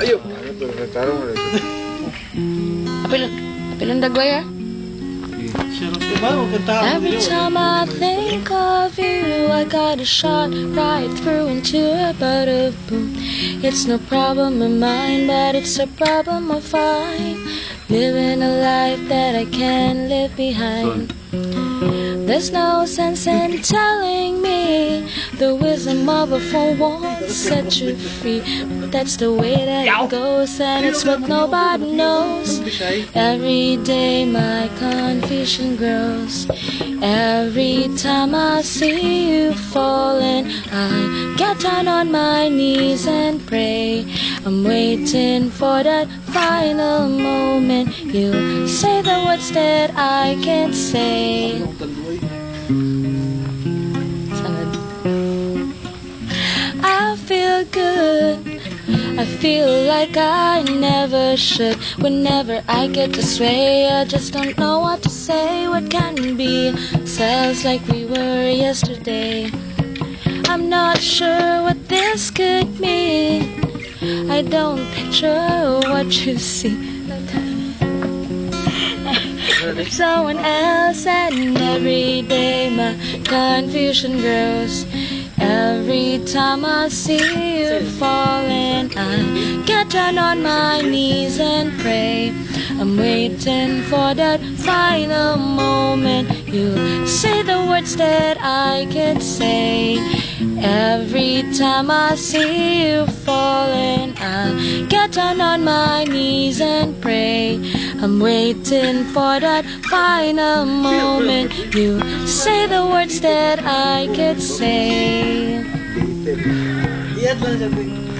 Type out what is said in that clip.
Ayo. Ito, nagtarong mo na siya. Apilong dagway ha? Every time I think of you, I got a shot right through into a boom. It's no problem of mine, but it's a problem of mine. Living a life that I can't live behind. There's no sense in telling me the wisdom of a fool won't set you free. That's the way that it goes, and it's what nobody knows. Every day my confusion grows. Every time I see you falling, I get down on my knees and pray. I'm waiting for that final moment. You say the words that I can't say. I feel good. I feel like I never should. Whenever I get this way, I just don't know what to say. What can be ourselves like we were yesterday? I'm not sure what this could mean. I don't picture what you see. Someone else, and every day my confusion grows. Every time I see you falling, I get down on my knees and pray. I'm waiting for that final moment. You say the words that I can't say. Every time I see you falling, I'll get down on my knees and pray. I'm waiting for that final moment. You say the words that I could say.